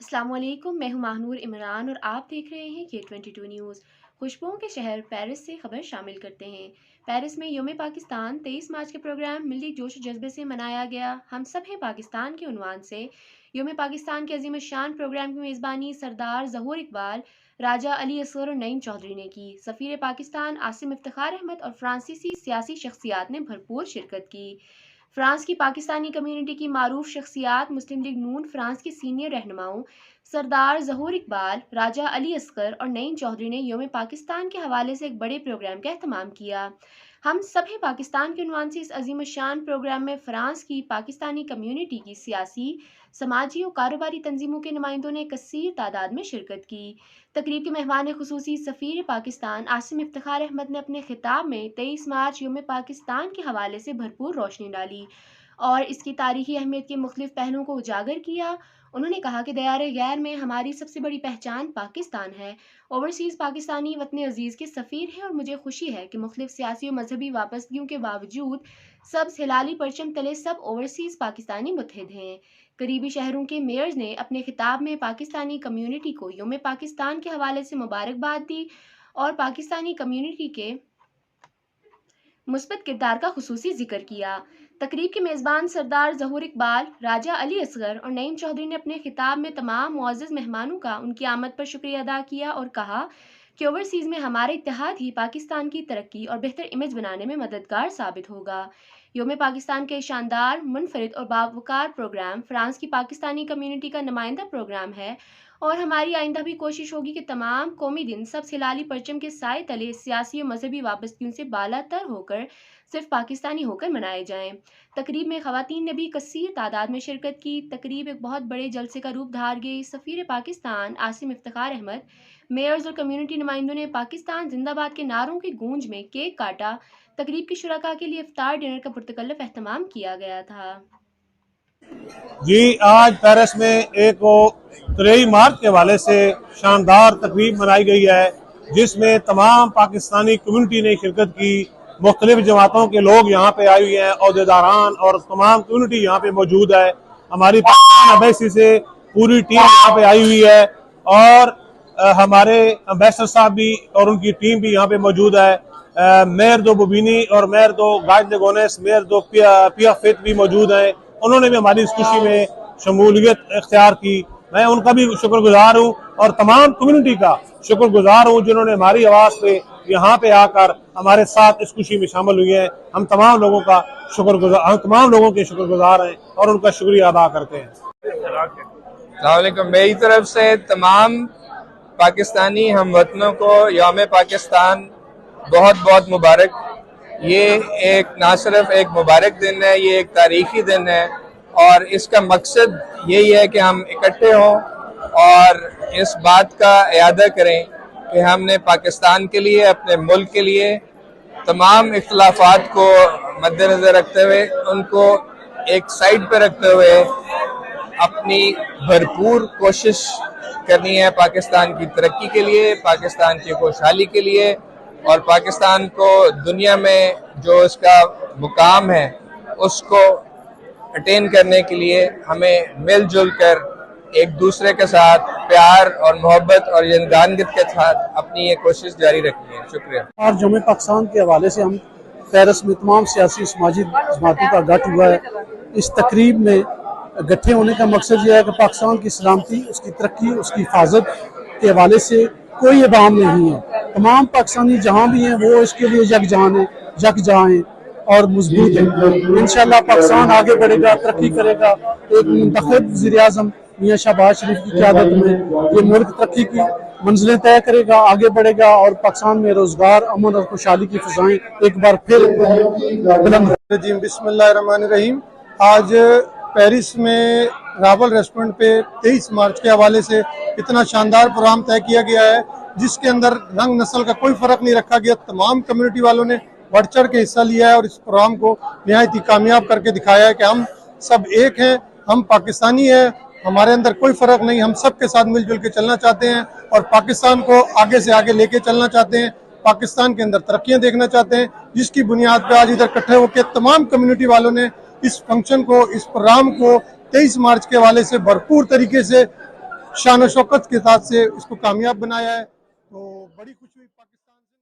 अस्सलाम वालेकुम, मैं हूं माहनूर इमरान और आप देख रहे हैं K22 न्यूज़। खुशबुओं के शहर पेरिस से खबर शामिल करते हैं। पेरिस में यौम पाकिस्तान 23 मार्च के प्रोग्राम मिली जोश और जज्बे से मनाया गया। हम सब हैं पाकिस्तान के उन्वान से यौम पाकिस्तान के अजीम शान प्रोग्राम की मेज़बानी सरदार ज़हूर इकबाल, राजा अली असगर और नईम चौधरी ने की। सफ़ीर पाकिस्तान आसिम इफ्तिखार अहमद और फ्रांसीसी सियासी शख्सियात ने भरपूर शिरकत की। फ्रांस की पाकिस्तानी कम्युनिटी की मारूफ शख्सियात मुस्लिम लीग नून फ्रांस के सीनियर रहनुमाओं सरदार ज़हूर इकबाल, राजा अली असगर और नईम चौधरी ने यौम पाकिस्तान के हवाले से एक बड़े प्रोग्राम का एहतमाम किया। हम सब हैं पाकिस्तान के उन्वान से इस अजीम शान प्रोग्राम में फ्रांस की पाकिस्तानी कम्युनिटी की सियासी, समाजी और कारोबारी तंजीमों के नुमाइंदों ने कसीर तादाद में शिरकत की। तकरीब के मेहमान खुसूसी सफ़ीर पाकिस्तान आसिम इफ्तिखार अहमद ने अपने खिताब में 23 मार्च यौम पाकिस्तान के हवाले से भरपूर रोशनी डाली और इसकी तारीखी अहमियत के मुख्तलिफ पहलुओं को उजागर किया। उन्होंने कहा कि दयार गैर में हमारी सबसे बड़ी पहचान पाकिस्तान है। ओवरसीज़ पाकिस्तानी वतन अजीज़ के सफ़ीर हैं और मुझे खुशी है कि मुख्तलिफ सियासी और मजहबी वाबस्तगियों के बावजूद सब हिलाली परचम तले सब ओवरसीज़ पाकिस्तानी मुत्तहिद हैं। करीबी शहरों के मेयर्स ने अपने खिताब में पाकिस्तानी कम्युनिटी को यौम पाकिस्तान के हवाले से मुबारकबाद दी और पाकिस्तानी कम्युनिटी के मुस्बत किरदार का खुसूसी जिक्र किया। तकरीब के मेज़बान सरदार ज़हूर इकबाल, राजा अली असगर और नईम चौधरी ने अपने खिताब में तमाम मुअज़्ज़ज़ मेहमानों का उनकी आमद पर शुक्रिया अदा किया और कहा कि ओवरसीज़ में हमारा इत्तेहाद ही पाकिस्तान की तरक्की और बेहतर इमेज बनाने में मददगार साबित होगा। यौम पाकिस्तान के शानदार, मुनफरिद और बावकार प्रोग्राम फ्रांस की पाकिस्तानी कम्युनिटी का नुमाइंदा प्रोग्राम है और हमारी आइंदा भी कोशिश होगी कि तमाम कौमी दिन सब हिलाली परचम के साए तले सियासी और मजहबी वाबस्तगियों से बालातर होकर सिर्फ पाकिस्तानी होकर मनाए जाएं। तकरीब में ख़वातीन ने भी कसीर तादाद में शिरकत की। तकरीब एक बहुत बड़े जलसे का रूप धार गई। सफ़ीर पाकिस्तान आसिम इफ्तिखार अहमद, मेयर्स और कम्युनिटी नुमाइंदों ने पाकिस्तान जिंदाबाद के नारों की गूंज में केक काटा। तकरीब की शुरका के लिए इफ्तार डिनर का पुरतकल्लफ एहतमाम किया गया था। जी, आज पेरिस में एक 23 मार्च के हवाले से शानदार तकरीब मनाई गई है, जिसमें तमाम पाकिस्तानी कम्युनिटी ने शिरकत की। मुख्तलिफ जमातों के लोग यहाँ पे आए हुए हैं, अहदेदारान और तमाम कम्युनिटी यहाँ पे मौजूद है। हमारी पाकिस्तान एम्बेसी से पूरी टीम यहाँ पे आई हुई है और हमारे एम्बेसडर साहब भी और उनकी टीम भी यहाँ पे मौजूद है। मेयर दो बुबीनी और मेयर दो गाज गोनेस, मेयर दो पिया फित भी मौजूद हैं। उन्होंने भी हमारी इस खुशी में शमूलियत इख्तियार की। मैं उनका भी शुक्रगुजार हूँ और तमाम कम्युनिटी का शुक्रगुजार हूँ जिन्होंने हमारी आवाज़ पे यहाँ पे आकर हमारे साथ इस खुशी में शामिल हुए हैं। हम तमाम लोगों के शुक्रगुजार हैं और उनका शुक्रिया अदा करते हैं। अस्सलाम वालेकुम। मेरी तरफ से तमाम पाकिस्तानी हमवतनों को यौम पाकिस्तान बहुत बहुत मुबारक। ये एक ना सिर्फ एक मुबारक दिन है, ये एक तारीखी दिन है और इसका मकसद यही है कि हम इकट्ठे हों और इस बात का इयादा करें कि हमने पाकिस्तान के लिए, अपने मुल्क के लिए तमाम इख्तिलाफात को मद्देनज़र रखते हुए, उनको एक साइड पर रखते हुए अपनी भरपूर कोशिश करनी है पाकिस्तान की तरक्की के लिए, पाकिस्तान की खुशहाली के लिए और पाकिस्तान को दुनिया में जो इसका मुकाम है उसको अटेन करने के लिए हमें मिलजुल कर एक दूसरे के साथ प्यार और मोहब्बत और यंगानगित के साथ अपनी ये कोशिश जारी रखनी है। शुक्रिया। और यौम पाकिस्तान के हवाले से हम पेरिस में तमाम सियासी समाजी जमातों का गठ हुआ है। इस तकरीब में इकट्ठे होने का मकसद यह है कि पाकिस्तान की सलामती, उसकी तरक्की, उसकी हिफाजत के हवाले से कोई इबाम नहीं है। तमाम पाकिस्तानी जहाँ भी हैं वो इसके लिए यकजहाँ हैं और मजबूत है। इंशाअल्लाह पाकिस्तान आगे बढ़ेगा, तरक्की करेगा। एक मुंतखब वज़ीर-ए-आज़म मियां शहबाज शरीफ की क़यादत में ये मुल्क तरक्की की मंजिलें तय करेगा, आगे बढ़ेगा और पाकिस्तान में रोजगार, अमन और खुशहाली की फ़ज़ाएं एक बार फिर बुलंद होंगी। बिस्मिल्लाहिर्रहमानिर्रहीम। आज पेरिस में रावल रेस्टोरेंट पे 23 मार्च के हवाले से इतना शानदार प्रोग्राम तय किया गया है, जिसके अंदर रंग नस्ल का कोई फर्क नहीं रखा गया। तमाम कम्युनिटी वालों ने बढ़ चढ़ के हिस्सा लिया है और इस प्रोग्राम को निहायत ही कामयाब करके दिखाया है कि हम सब एक हैं, हम पाकिस्तानी हैं, हमारे अंदर कोई फर्क नहीं। हम सब के साथ मिलजुल के चलना चाहते हैं और पाकिस्तान को आगे से आगे लेके चलना चाहते हैं। पाकिस्तान के अंदर तरक्कियां देखना चाहते हैं, जिसकी बुनियाद पर आज इधर इकट्ठे होकर तमाम कम्युनिटी वालों ने इस फंक्शन को, इस प्रोग्राम को 23 मार्च के हवाले से भरपूर तरीके से शान और शौकत के साथ से इसको कामयाब बनाया है। तो बड़ी खुशी हुई पाकिस्तान से।